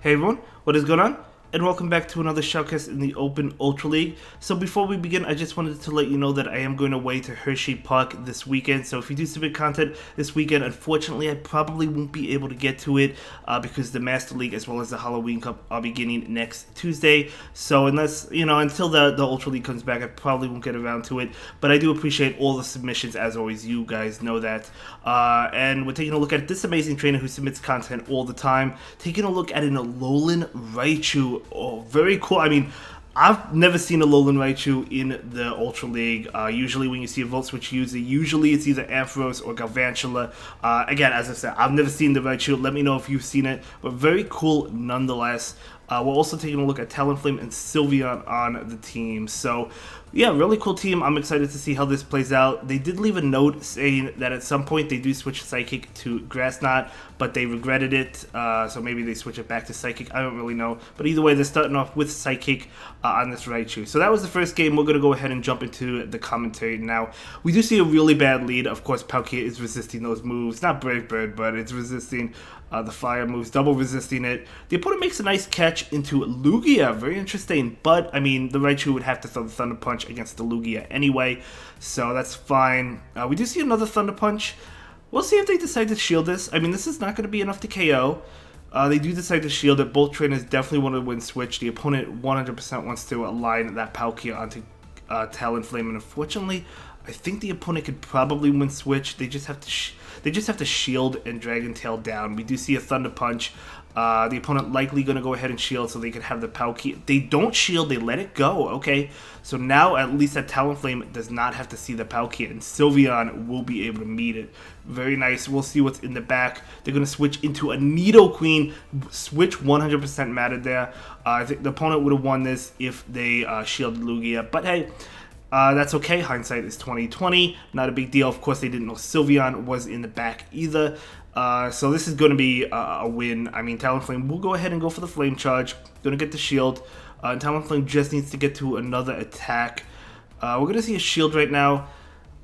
Hey everyone, what is going on? And welcome back to another SHOCKS in the Open Ultra League. So before we begin, I just wanted to let you know that I am going away to Hershey Park this weekend. So if you do submit content this weekend, unfortunately I probably won't be able to get to it because the Master League as well as the Halloween Cup are beginning next Tuesday. So until the Ultra League comes back, I probably won't get around to it. But I do appreciate all the submissions as always. You guys know that. And we're taking a look at this amazing trainer who submits content all the time. Taking a look at an Alolan Raichu. Oh, very cool. I mean, I've never seen a Alolan Raichu in the Ultra League. Usually when you see a Volt Switch user, usually it's either Ampharos or Galvantula. Again, as I said, I've never seen the Raichu. Let me know if you've seen it. But very cool nonetheless. We're also taking a look at Talonflame and Sylveon on the team. So, yeah, really cool team. I'm excited to see how this plays out. They did leave a note saying that at some point they do switch Psychic to Grass Knot, but they regretted it. So maybe they switch it back to Psychic. I don't really know. But either way, they're starting off with Psychic on this Raichu. So that was the first game. We're going to go ahead and jump into the commentary now. We do see a really bad lead. Of course, Palkia is resisting those moves. Not Brave Bird, but it's resisting the fire moves, double resisting it. The opponent makes a nice catch into Lugia. Very interesting. But, I mean, the Raichu would have to throw the Thunder Punch against the Lugia anyway. So that's fine. We do see another Thunder Punch. We'll see if they decide to shield this. I mean, this is not going to be enough to KO. They do decide to shield it. Both trainers definitely want to win switch. The opponent 100% wants to align that Palkia onto Talonflame. And unfortunately, I think the opponent could probably win switch. They just have to shield and Dragon Tail down. We do see a Thunder Punch. The opponent likely going to go ahead and shield so they can have the Palkia. They don't shield, they let it go. Okay, so now at least that Talonflame does not have to see the Palkia, and Sylveon will be able to meet it. Very nice. We'll see what's in the back. They're going to switch into a Nidoqueen. Switch 100% mattered there. I think the opponent would have won this if they shielded Lugia, but hey, that's okay. Hindsight is 2020. Not a big deal. Of course, they didn't know Sylveon was in the back either. So this is going to be a win. I mean, Talonflame will go ahead and go for the Flame Charge. Going to get the shield. Talonflame just needs to get to another attack. We're going to see a shield right now.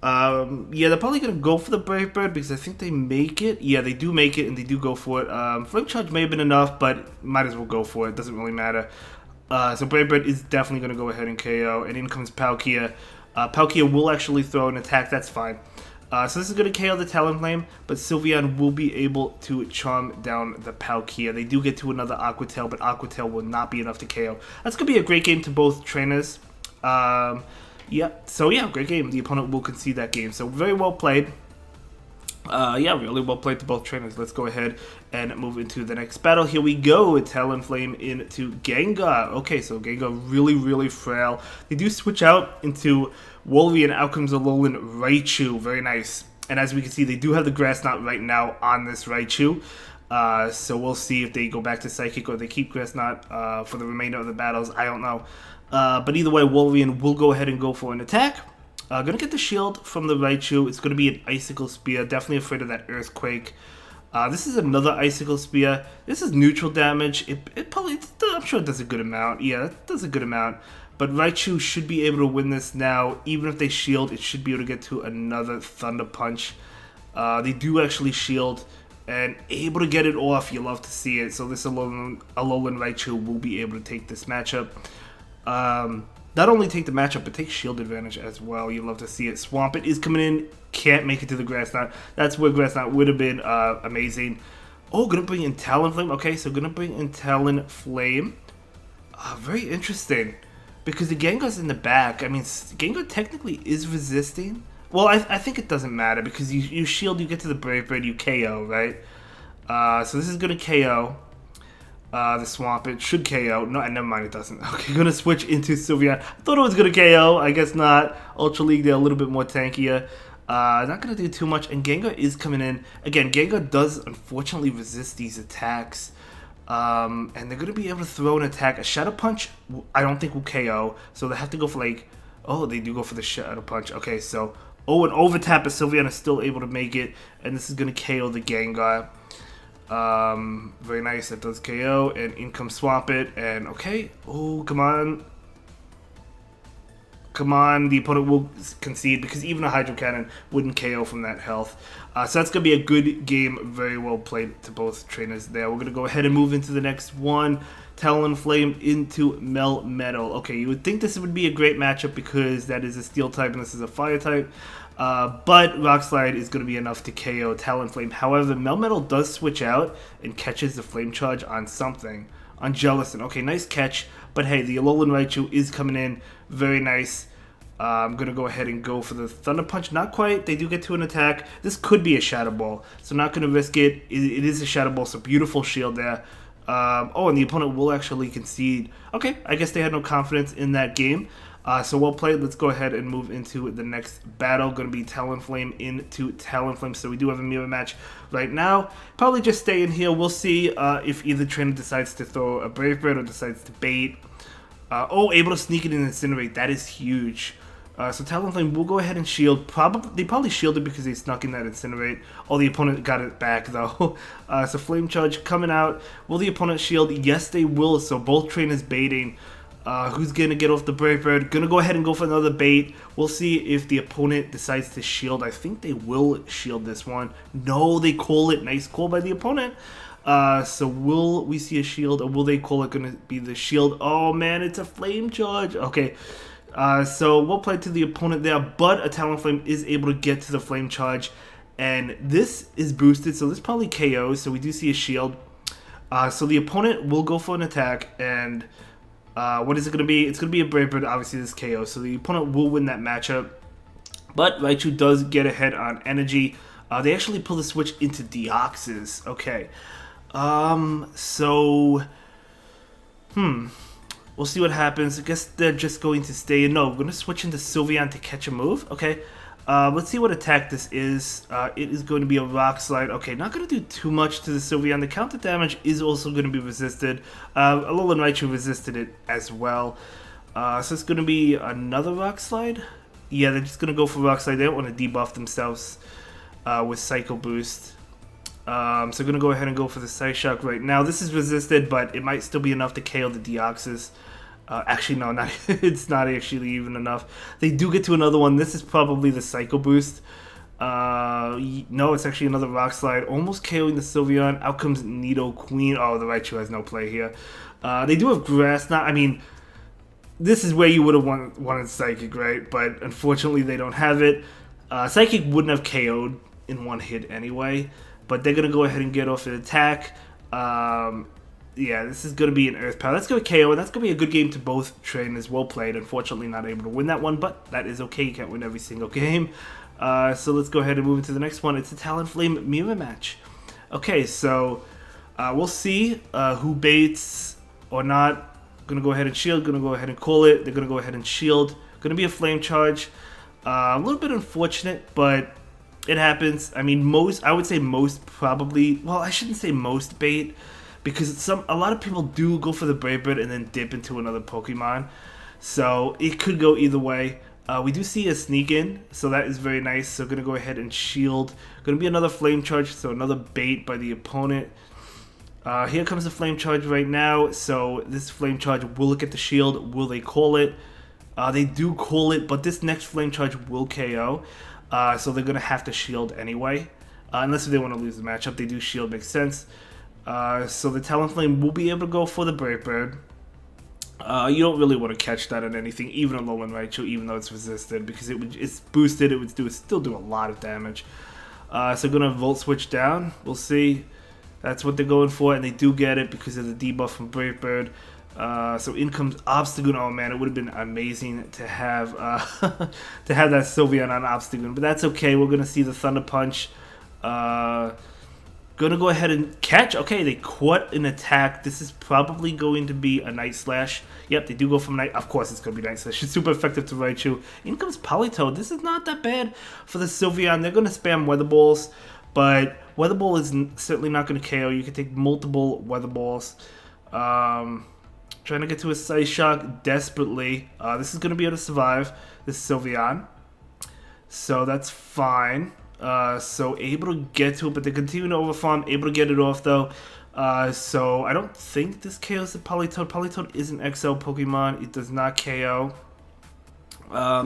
Yeah, they're probably going to go for the Brave Bird because I think they make it. Yeah, they do make it and they do go for it. Flame Charge may have been enough, but might as well go for it. Doesn't really matter. So Brave Bird is definitely going to go ahead and KO. And in comes Palkia. Palkia will actually throw an attack. That's fine. So this is going to KO the Talonflame, but Sylveon will be able to charm down the Palkia. They do get to another Aqua Tail, but Aqua Tail will not be enough to KO. That's going to be a great game to both trainers. Yeah, so yeah, great game. The opponent will concede that game. So very well played. Yeah, really well played to both trainers. Let's go ahead and move into the next battle. Here we go with Talonflame into Gengar. Okay, so Gengar really frail. They do switch out into Wolverine, and out comes Alolan Raichu. Very nice. And as we can see, they do have the Grass Knot right now on this Raichu. So we'll see if they go back to Psychic or they keep Grass Knot for the remainder of the battles. I don't know. But either way, Wolverine will go ahead and go for an attack. Gonna get the shield from the Raichu. It's gonna be an Icicle Spear. Definitely afraid of that Earthquake. This is another Icicle Spear. This is neutral damage. It probably, I'm sure it does a good amount. Yeah, it does a good amount. But Raichu should be able to win this now. Even if they shield, it should be able to get to another Thunder Punch. They do actually shield and able to get it off. You love to see it. So this Alolan Raichu will be able to take this matchup. Not only take the matchup, but take shield advantage as well. You love to see it. Swampert is coming in. Can't make it to the Grass Knot. That's where Grass Knot would have been amazing. Oh, gonna bring in Talonflame. Okay, so gonna bring in Talonflame. Very interesting. Because the Gengar's in the back. I mean, Gengar technically is resisting. Well, I think it doesn't matter because you shield, you get to the Brave Bird, you KO, right? So this is gonna KO. The Swampert should KO. No, never mind, it doesn't. Okay, gonna switch into Sylveon. I thought it was gonna KO. I guess not. Ultra League, they're a little bit more tankier. Not gonna do too much. And Gengar is coming in. Again, Gengar does unfortunately resist these attacks. And they're gonna be able to throw an attack. A Shadow Punch, I don't think will KO. So they have to go for like, oh, they do go for the Shadow Punch. Okay, so, oh, an overtap, but Sylveon is still able to make it. And this is gonna KO the Gengar. Very nice. That does KO, and in comes Swampert, and okay. Oh, come on. come on, the opponent will concede because even a Hydro Cannon wouldn't KO from that health. So that's going to be a good game, very well played to both trainers there. We're going to go ahead and move into the next one. Talonflame into Melmetal. Okay, you would think this would be a great matchup because that is a Steel type and this is a Fire type. But Rock Slide is going to be enough to KO Talonflame. However, Melmetal does switch out and catches the Flame Charge on something. On Jellicent. Okay, nice catch. But hey, the Alolan Raichu is coming in. Very nice. I'm going to go ahead and go for the Thunder Punch. Not quite. They do get to an attack. This could be a Shadow Ball. So not going to risk it. It is a Shadow Ball. So beautiful shield there. Oh, and the opponent will actually concede. Okay, I guess they had no confidence in that game. So well played. Let's go ahead and move into the next battle. Going to be Talonflame into Talonflame. So we do have a mirror match right now. Probably just stay in here. We'll see if either trainer decides to throw a Brave Bird or decides to bait. Oh, able to sneak it and incinerate. That is huge. So Talonflame will go ahead and shield. They probably shielded because they snuck in that incinerate. Oh, the opponent got it back though. So Flame Charge coming out. Will the opponent shield? Yes, they will. So both trainers baiting. Who's going to get off the Brave Bird? Going to go ahead and go for another bait. We'll see if the opponent decides to shield. I think they will shield this one. No, they call it. Nice call by the opponent. So will we see a shield or will they call it going to be the shield? Oh man, it's a Flame Charge. Okay. So we'll play to the opponent there, but a Talonflame is able to get to the Flame Charge. And this is boosted, so this probably KOs. So we do see a shield. So the opponent will go for an attack and... what is it going to be? It's going to be a Brave Bird. Obviously, this KO. So the opponent will win that matchup. But Raichu does get ahead on energy. They actually pull the switch into Deoxys. Okay. We'll see what happens. I guess they're just going to stay. No, we're going to switch into Sylveon to catch a move. Okay. Let's see what attack this is. It is going to be a Rock Slide. Okay, not going to do too much to the Sylveon. The counter damage is also going to be resisted. Alolan Raichu resisted it as well. So it's going to be another Rock Slide. Yeah, they're just going to go for Rock Slide. They don't want to debuff themselves with Psycho Boost. So I'm going to go ahead and go for the Psyshock right now. This is resisted, but it might still be enough to KO the Deoxys. Actually, no, not it's not actually even enough. They do get to another one. This is probably the Psycho Boost. No, it's actually another Rock Slide. Almost KOing the Sylveon. Out comes Nidoqueen. Oh, the Raichu has no play here. They do have Grass. I mean, this is where you would have wanted Psychic, right? But unfortunately, they don't have it. Psychic wouldn't have KO'd in one hit anyway. But they're going to go ahead and get off an attack. Yeah, this is going to be an Earth Power. That's going to KO, and that's going to be a good game to both trainers. Well played. Unfortunately, not able to win that one, but that is okay. You can't win every single game. So let's go ahead and move into the next one. It's a Talonflame mirror match. Okay, so we'll see who baits or not. Going to go ahead and shield. Going to go ahead and call it. They're going to go ahead and shield. Going to be a Flame Charge. A little bit unfortunate, but it happens. I mean, I would say most probably, well, I shouldn't say most bait, because a lot of people do go for the Brave Bird and then dip into another Pokemon. So it could go either way. We do see a sneak in, so that is very nice. So going to go ahead and shield. Going to be another Flame Charge, so another bait by the opponent. Here comes the Flame Charge right now. So this Flame Charge will look at the shield. Will they call it? They do call it, but this next Flame Charge will KO. So they're going to have to shield anyway. Unless they want to lose the matchup, they do shield, makes sense. So the Talonflame will be able to go for the Brave Bird. You don't really want to catch that on anything, even Alolan Raichu, even though it's resisted, because it's boosted, it would still do a lot of damage. So going to Volt Switch down, we'll see. That's what they're going for, and they do get it because of the debuff from Brave Bird. So in comes Obstagoon. Oh man, it would have been amazing to have that Sylveon on Obstagoon, but that's okay. We're gonna see the Thunder Punch. Gonna go ahead and catch. Okay, they caught an attack. This is probably going to be a Night Slash. Yep, they do go from Night. Of course, it's gonna be Night Slash. It's super effective to Raichu. In comes Politoed. This is not that bad for the Sylveon. They're gonna spam Weather Balls, but Weather Ball is certainly not gonna KO. You can take multiple Weather Balls. Trying to get to a Psyshock desperately. This is going to be able to survive this Sylveon. So that's fine. So able to get to it, but they continue to overfarm. Able to get it off though. So I don't think this KOs the Politoed. Politoed is an XL Pokemon. It does not KO.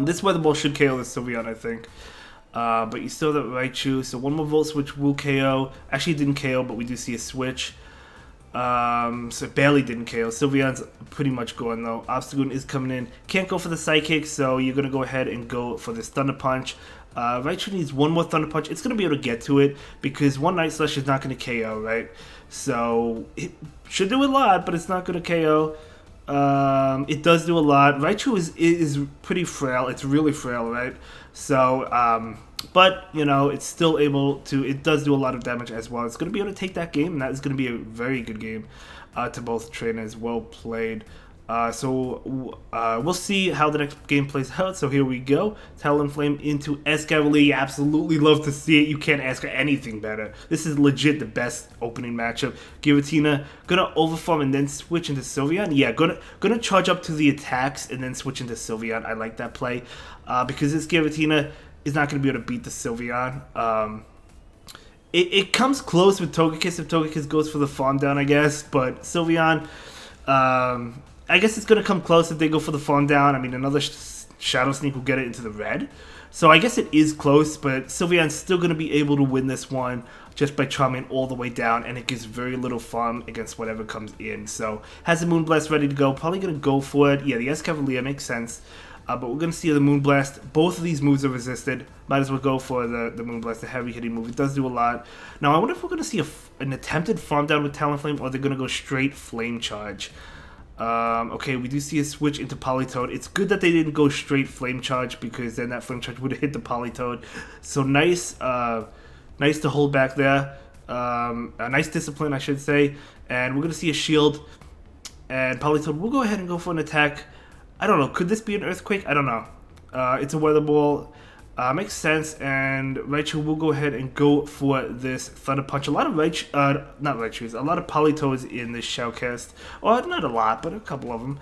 This Weather Ball should KO the Sylveon, I think. But you still have that Raichu, so one more Volt Switch will KO. Actually, it didn't KO, but we do see a switch. So it barely didn't KO. Sylveon's pretty much gone, though. Obstagoon is coming in. Can't go for the Psychic, so you're going to go ahead and go for this Thunder Punch. Raichu needs one more Thunder Punch. It's going to be able to get to it, because one Night Slash is not going to KO, right? So it should do a lot, but it's not going to KO. It does do a lot. Raichu is pretty frail. It's really frail, right? So, but, you know, it's still able to, it does do a lot of damage as well. It's going to be able to take that game, and that is going to be a very good game to both trainers. Well played. We'll see how the next game plays out. So here we go. Talonflame into Escavalier. Absolutely love to see it. You can't ask for anything better. This is legit the best opening matchup. Giratina gonna overform and then switch into Sylveon. Yeah, gonna charge up to the attacks and then switch into Sylveon. I like that play because this Giratina is not gonna be able to beat the Sylveon. It comes close with Togekiss if Togekiss goes for the farm down, I guess. But Sylveon, I guess it's going to come close if they go for the farm down. I mean, another Shadow Sneak will get it into the red. So I guess it is close, but Sylveon's still going to be able to win this one just by charming all the way down, and it gives very little farm against whatever comes in. So has the Moonblast ready to go. Probably going to go for it. Yeah, the Escavalier makes sense. But we're going to see the Moonblast. Both of these moves are resisted. Might as well go for the Moonblast, the heavy-hitting move. It does do a lot. Now, I wonder if we're going to see an attempted farm down with Talonflame, or they're going to go straight Flame Charge. Okay, we do see a switch into Politoed. It's good that they didn't go straight Flame Charge, because then that Flame Charge would have hit the Politoed. So nice to hold back there. A nice discipline, I should say. And we're going to see a shield. And Politoed will go ahead and go for an attack. I don't know. Could this be an Earthquake? I don't know. It's a Weather Ball. Makes sense. And Raichu will go ahead and go for this Thunder Punch. A lot of not Raichus, a lot of Politoeds in this Shoutcast. Well, not a lot, but a couple of them.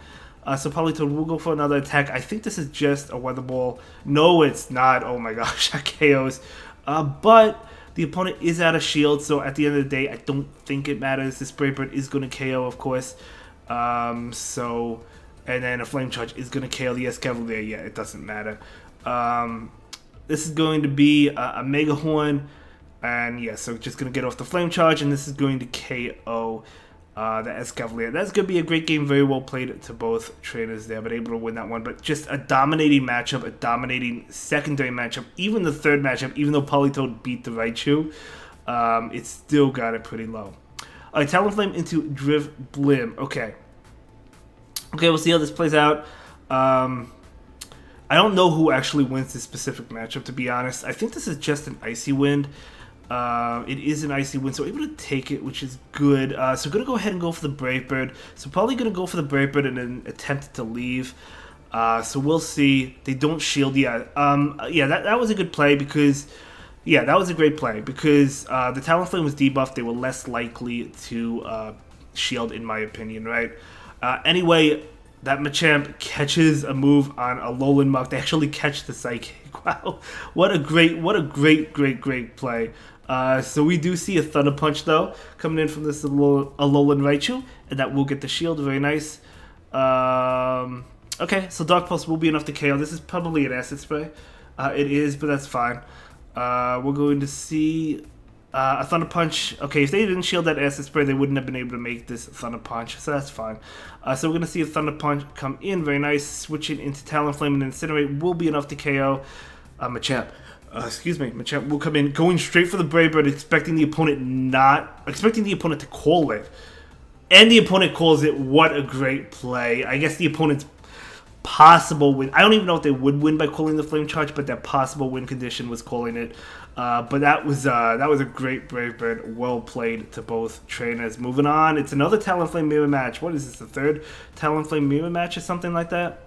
So Politoed will go for another attack. I think this is just a Weather Ball. No, it's not. Oh my gosh, that KOs. But the opponent is out of shield, so at the end of the day, I don't think it matters. This Brave Bird is going to KO, of course. And then a Flame Charge is going to KO the Escavalier. Yeah, it doesn't matter. This is going to be a Mega Horn. And yeah, so just going to get off the Flame Charge. And this is going to KO the Escavalier. That's going to be a great game. Very well played to both trainers there. But able to win that one. But just a dominating matchup. A dominating secondary matchup. Even the third matchup, even though Politoed beat the Raichu, it still got it pretty low. Alright, Talonflame into Drifblim. Okay, we'll see how this plays out. I don't know who actually wins this specific matchup, to be honest. I think this is just an Icy Wind. It is an Icy Wind, so able to take it, which is good. So going to go ahead and go for the Brave Bird. So probably going to go for the Brave Bird and then attempt to leave. So we'll see. They don't shield yet. Yeah, that was a good play because... Yeah, that was a great play because the Talonflame was debuffed. They were less likely to shield, in my opinion, right? Anyway, that Machamp catches a move on Alolan Muk. They actually catch the Psychic. Wow, what a great play. So we do see a Thunder Punch, though, coming in from this Alolan Raichu, and that will get the shield. Very nice. Okay, so Dark Pulse will be enough to KO. This is probably an Acid Spray. It is, but that's fine. We're going to see a Thunder Punch. Okay, if they didn't shield that Acid Spray, they wouldn't have been able to make this Thunder Punch, so that's fine. So we're going to see a Thunder Punch come in. Very nice. Switching into Talonflame and Incinerate will be enough to KO Machamp. Machamp will come in, going straight for the Brave Bird, expecting the opponent to call it. And the opponent calls it. What a great play. I guess the opponent's possible win. I don't even know if they would win by calling the Flame Charge, but their possible win condition was calling it. But that was a great Brave Bird. Well played to both trainers. Moving on, it's another Talonflame mirror match. What is this? The third Talonflame mirror match or something like that?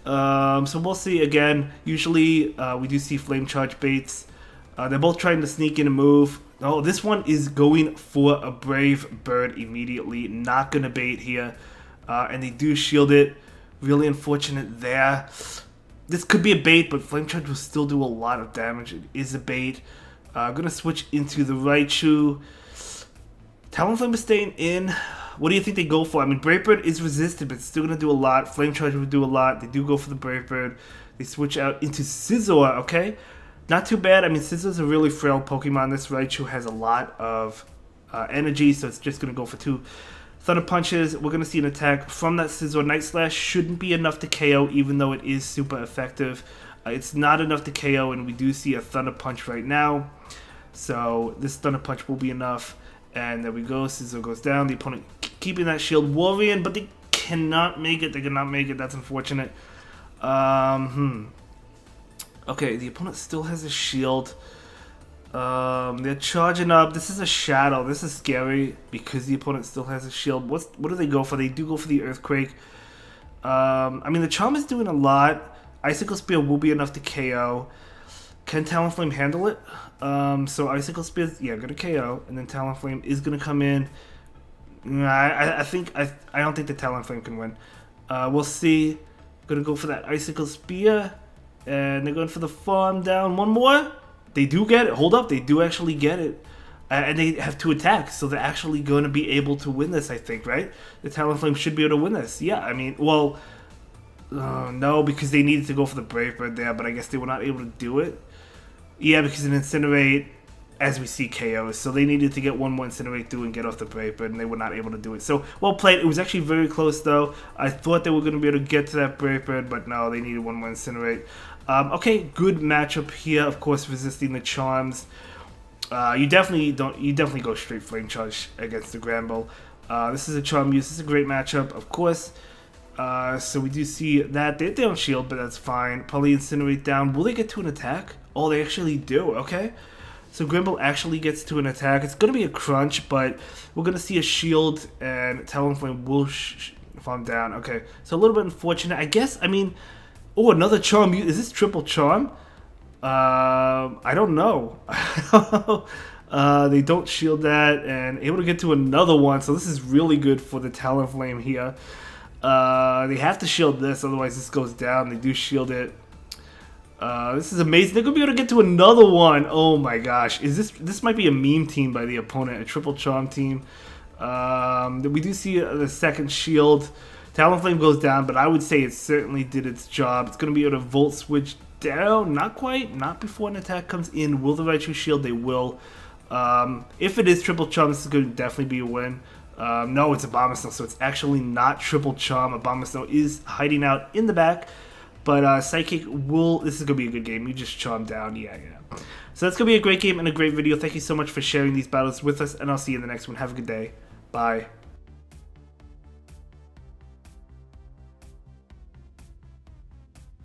So we'll see again. Usually we do see Flame Charge baits. They're both trying to sneak in a move. Oh, this one is going for a Brave Bird immediately. Not gonna bait here, and they do shield it. Really unfortunate there. This could be a bait, but Flame Charge will still do a lot of damage. It is a bait. I'm going to switch into the Raichu. Talonflame is staying in. What do you think they go for? I mean, Brave Bird is resistant, but it's still going to do a lot. Flame Charge would do a lot. They do go for the Brave Bird. They switch out into Scizor, okay? Not too bad. I mean, Scizor's a really frail Pokemon. This Raichu has a lot of energy, so it's just going to go for 2 Thunder Punches. We're going to see an attack from that Scizor. Night Slash shouldn't be enough to KO, even though it is super effective. It's not enough to KO, and we do see a Thunder Punch right now. So this Thunder Punch will be enough. And there we go. Scizor goes down. The opponent keeping that shield. Warrior, but they cannot make it. They cannot make it. That's unfortunate. Okay, the opponent still has a shield. They're charging up. This is a shadow. This is scary because the opponent still has a shield. What do they go for? They do go for the Earthquake. I mean, the Charm is doing a lot. Icicle Spear will be enough to KO. Can Talonflame handle it? So Icicle Spear, yeah, going to KO, and then Talonflame is going to come in. I don't think the Talonflame can win. We'll see. Going to go for that Icicle Spear, and they're going for the farm down. One more. They do get it. Hold up, they do actually get it. And they have 2 attacks, so they're actually going to be able to win this, I think, right? The Talonflame should be able to win this. Yeah, I mean, well, no, because they needed to go for the Brave Bird there, but I guess they were not able to do it. Yeah, because an Incinerate, as we see, KOs, so they needed to get one more Incinerate through and get off the Brave Bird, and they were not able to do it. So, well played. It was actually very close, though. I thought they were going to be able to get to that Brave Bird, but no, they needed one more Incinerate. Okay, good matchup here, of course, resisting the Charms. You definitely go straight Flame Charge against the Granbull. This is a Charm use. This is a great matchup, of course. So we do see that they don't shield, but that's fine. Probably Incinerate down. Will they get to an attack? Oh, they actually do. Okay. So Granbull actually gets to an attack. It's going to be a crunch, but we're going to see a shield, and Talonflame will farm down. Okay. So a little bit unfortunate. I guess, I mean, oh, another Charm. Is this triple Charm? I don't know. They don't shield that, and able to get to another one. So this is really good for the Talonflame here. They have to shield this, otherwise this goes down. They do shield it. This is amazing. They're gonna be able to get to another one. Oh my gosh, this might be a meme team by the opponent, a triple Charm team. We do see the second shield. Talonflame goes down, but I would say it certainly did its job. It's gonna be able to Volt Switch down. Not quite. Not before an attack comes in. Will the Raichu shield? They will. If it is triple Charm, this is gonna definitely be a win. No, it's Abomasnow, so it's actually not triple Charm. Abomasnow is hiding out in the back, but Psychic will. This is gonna be a good game. You just Charm down, yeah. So that's gonna be a great game and a great video. Thank you so much for sharing these battles with us, and I'll see you in the next one. Have a good day. Bye.